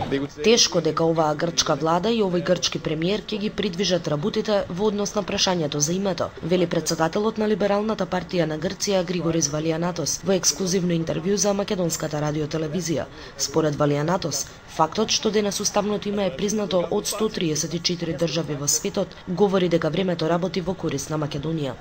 Тешко дека оваа грчка влада и овој грчки премиер ќе ги придвижат работите во однос на прашањето за името, вели претседателот на Либералната партија на Грција Григорис Валианатос во ексклузивно интервју за македонската радиотелевизија. Според Валианатос, фактот што денес уставното име е признато од 134 држави во светот говори дека времето работи во корист на Македонија.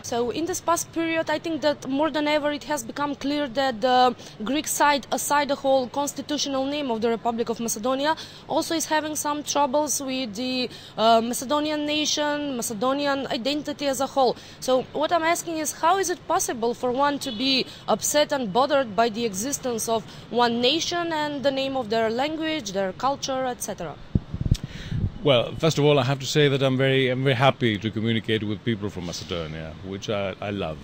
So in this past period, I think that more than ever it has become clear that the Greek side, aside the whole constitutional name of the Republic of Macedonia, also is having some troubles with the Macedonian nation, Macedonian identity as a whole. So what I'm asking is, how is it possible for one to be upset and bothered by the existence of one nation and the name of their language, their culture, etc.? Well, first of all, I have to say that I'm very happy to communicate with people from Macedonia, which I love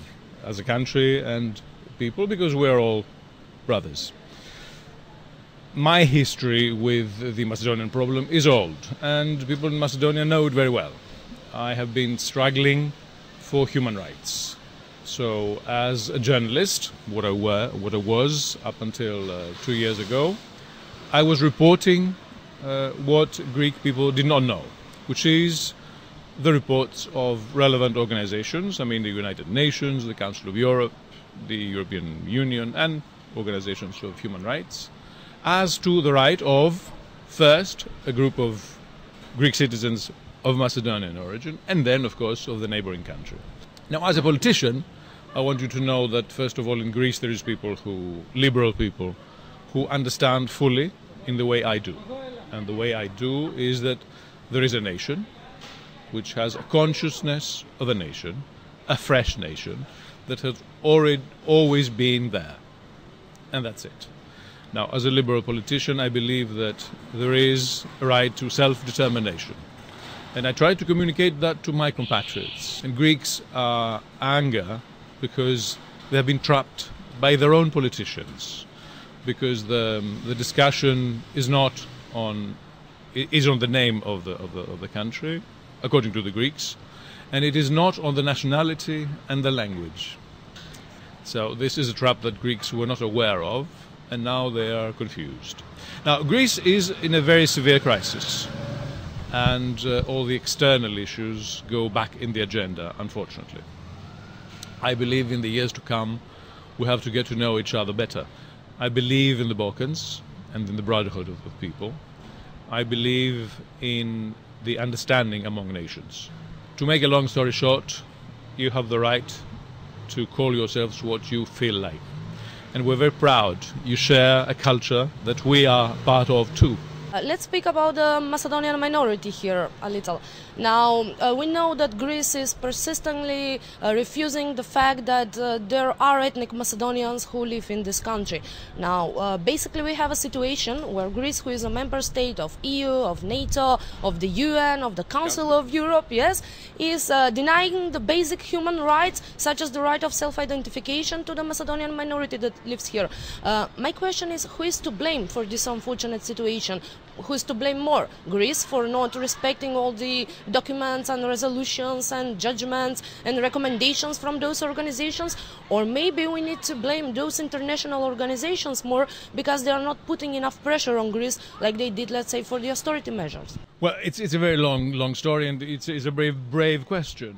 as a country and people, because we're all brothers. My history with the Macedonian problem is old, and people in Macedonia know it very well. I have been struggling for human rights. So, as a journalist, what I was up until 2 years ago, I was reporting what Greek people did not know, which is the reports of relevant organizations, I mean the United Nations, the Council of Europe, the European Union, and organizations of human rights, as to the right of, first, a group of Greek citizens of Macedonian origin, and then, of course, of the neighboring country. Now, as a politician, I want you to know that, first of all, in Greece there is liberal people, who understand fully in the way I do. And the way I do is that there is a nation which has a consciousness of a nation, a fresh nation, that has always been there. And that's it. Now, as a liberal politician, I believe that there is a right to self-determination. And I try to communicate that to my compatriots. And Greeks are angry because they have been trapped by their own politicians, because the discussion is on the name of the country, according to the Greeks, and it is not on the nationality and the language. So this is a trap that Greeks were not aware of, and now they are confused. Now, Greece is in a very severe crisis, and all the external issues go back in the agenda, unfortunately. I believe in the years to come we have to get to know each other better. I believe in the Balkans and in the brotherhood of people. I believe in the understanding among nations. To make a long story short, you have the right to call yourselves what you feel like. And we're very proud you share a culture that we are part of too. Let's speak about the Macedonian minority here a little. Now, we know that Greece is persistently refusing the fact that there are ethnic Macedonians who live in this country. Now, basically we have a situation where Greece, who is a member state of EU, of NATO, of the UN, of the Council of Europe, yes, is denying the basic human rights, such as the right of self-identification, to the Macedonian minority that lives here. My question is, who is to blame for this unfortunate situation? Who is to blame more? Greece for not respecting all the documents and resolutions and judgments and recommendations from those organizations? Or maybe we need to blame those international organizations more because they are not putting enough pressure on Greece like they did, let's say, for the austerity measures? Well, it's a very long story, and it's a brave question.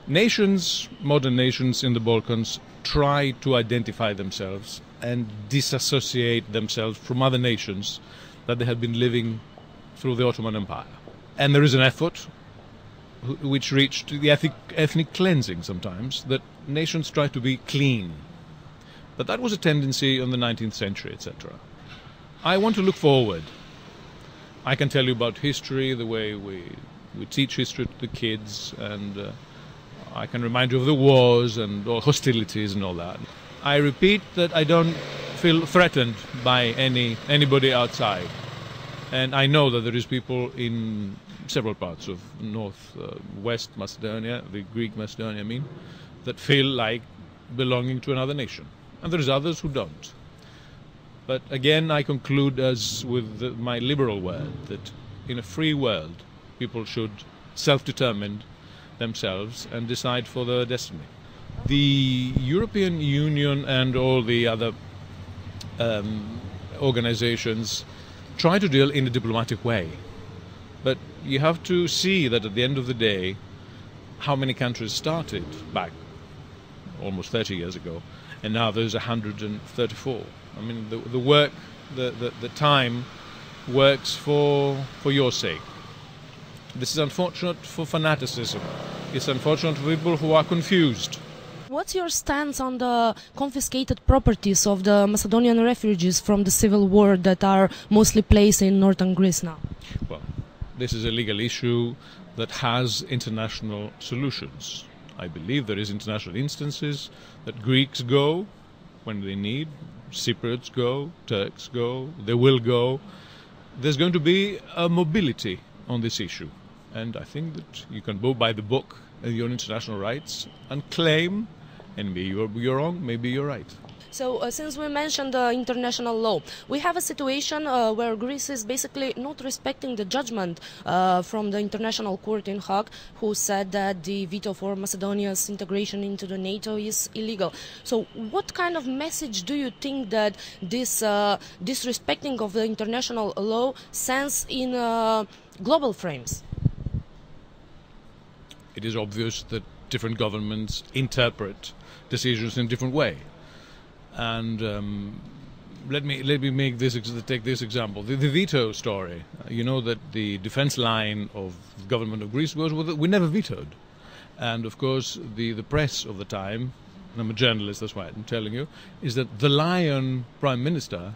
Nations, modern nations in the Balkans, try to identify themselves and disassociate themselves from other nations that they had been living through the Ottoman Empire. And there is an effort which reached the ethnic cleansing sometimes, that nations try to be clean. But that was a tendency in the 19th century, etc. I want to look forward. I can tell you about history, the way we teach history to the kids, and I can remind you of the wars and all hostilities and all that. I repeat that I don't feel threatened by anybody outside, and I know that there is people in several parts of West Macedonia, the Greek Macedonia, I mean, that feel like belonging to another nation, and there's others who don't. But again, I conclude as with my liberal word that in a free world, people should self-determine themselves and decide for their destiny. The European Union and all the other organizations try to deal in a diplomatic way. But you have to see that at the end of the day, how many countries started back almost 30 years ago, and now there's 134. I mean, the work, the time works for your sake. This is unfortunate for fanaticism. It's unfortunate for people who are confused. What's your stance on the confiscated properties of the Macedonian refugees from the civil war that are mostly placed in northern Greece now? Well, this is a legal issue that has international solutions. I believe there is international instances that Greeks go when they need, Cypriots go, Turks go, they will go. There's going to be a mobility on this issue. And I think that you can go by the book and your international rights and claim, and maybe you're wrong, maybe you're right. So since we mentioned international law, we have a situation where Greece is basically not respecting the judgment from the International Court in Hague, who said that the veto for Macedonia's integration into the NATO is illegal. So what kind of message do you think that this disrespecting of the international law sends in global frames? It is obvious that different governments interpret decisions in a different way. And let me take this example. The veto story. You know that the defense line of the government of Greece was we never vetoed. And of course the press of the time, and I'm a journalist, that's why I'm telling you, is that the lion prime minister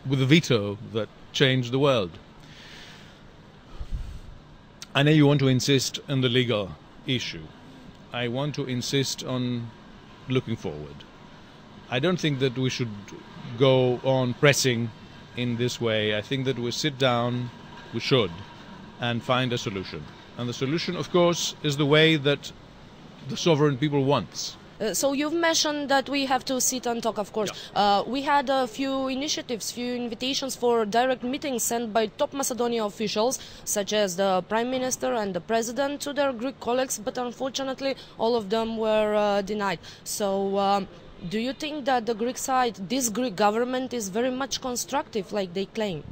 with a veto that changed the world. I know you want to insist on the legal issue. I want to insist on looking forward. I don't think that we should go on pressing in this way. I think that we sit down, we should, and find a solution. And the solution, of course, is the way that the sovereign people wants. So you've mentioned that we have to sit and talk, of course. Yeah. We had a few initiatives, few invitations for direct meetings sent by top Macedonia officials, such as the Prime Minister and the President, to their Greek colleagues, but unfortunately all of them were denied. So do you think that the Greek side, this Greek government, is very much constructive like they claim?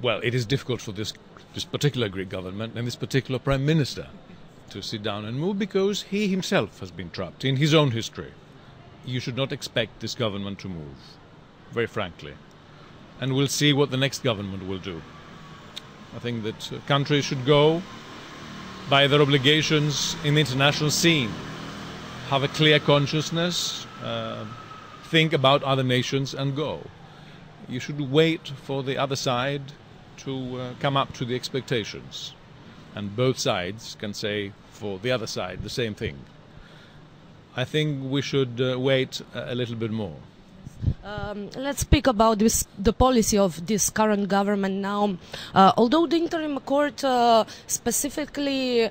Well, it is difficult for this particular Greek government and this particular Prime Minister to sit down and move because he himself has been trapped in his own history. You should not expect this government to move, very frankly. And we'll see what the next government will do. I think that countries should go by their obligations in the international scene, have a clear consciousness, think about other nations and go. You should wait for the other side to come up to the expectations. And both sides can say for the other side the same thing. I think we should wait a little bit more. Let's speak about the policy of this current government now. Although the interim court specifically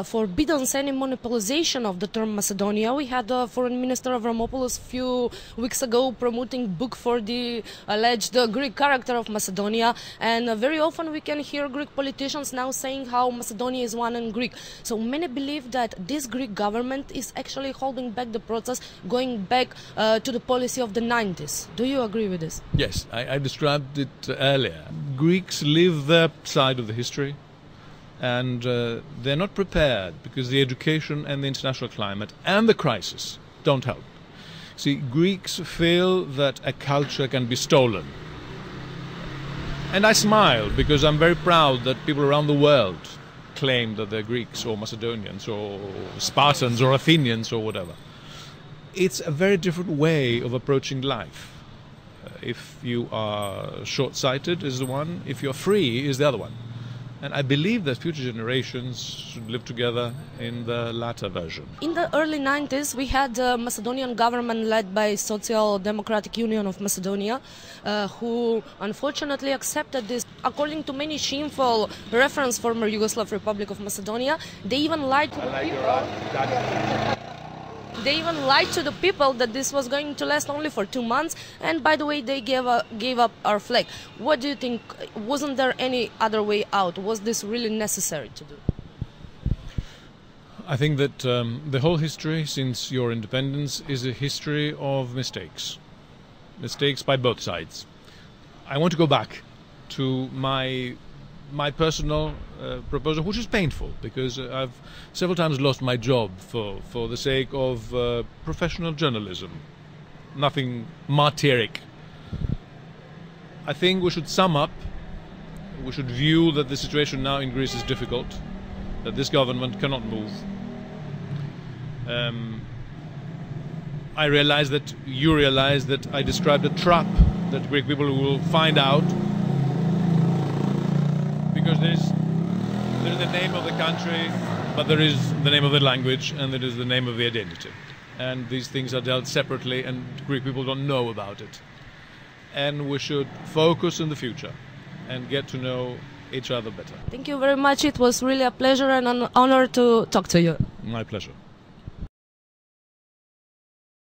forbids any monopolization of the term Macedonia, we had Foreign Minister Avramopoulos a few weeks ago promoting book for the alleged Greek character of Macedonia, and very often we can hear Greek politicians now saying how Macedonia is one and Greek. So many believe that this Greek government is actually holding back the process, going back to the policy of the 90s. Do you agree with this? Yes, I described it earlier. Greeks live their side of the history, and they're not prepared because the education and the international climate and the crisis don't help. See, Greeks feel that a culture can be stolen. And I smile because I'm very proud that people around the world claim that they're Greeks or Macedonians or Spartans or Athenians or whatever. It's a very different way of approaching life. If you are short-sighted is the one, if you're free is the other one. And I believe that future generations should live together in the latter version. In the early 90s, we had a Macedonian government led by Social Democratic Union of Macedonia, who unfortunately accepted this, according to many shameful reference former Yugoslav Republic of Macedonia. They even lied to the people. They even lied to the people that this was going to last only for 2 months, and by the way, they gave up our flag. What do you think? Wasn't there any other way out? Was this really necessary to do? I think that the whole history since your independence is a history of mistakes. Mistakes by both sides. I want to go back to my personal proposal, which is painful because I've several times lost my job for the sake of professional journalism. Nothing martyric. I think we should sum up. We should view that the situation now in Greece is difficult, that this government cannot move. I realize that you realize that I described a trap that Greek people will find out, because there is the name of the country, but there is the name of the language, and there is the name of the identity. And these things are dealt separately, and Greek people don't know about it. And we should focus in the future and get to know each other better. Thank you very much. It was really a pleasure and an honor to talk to you. My pleasure.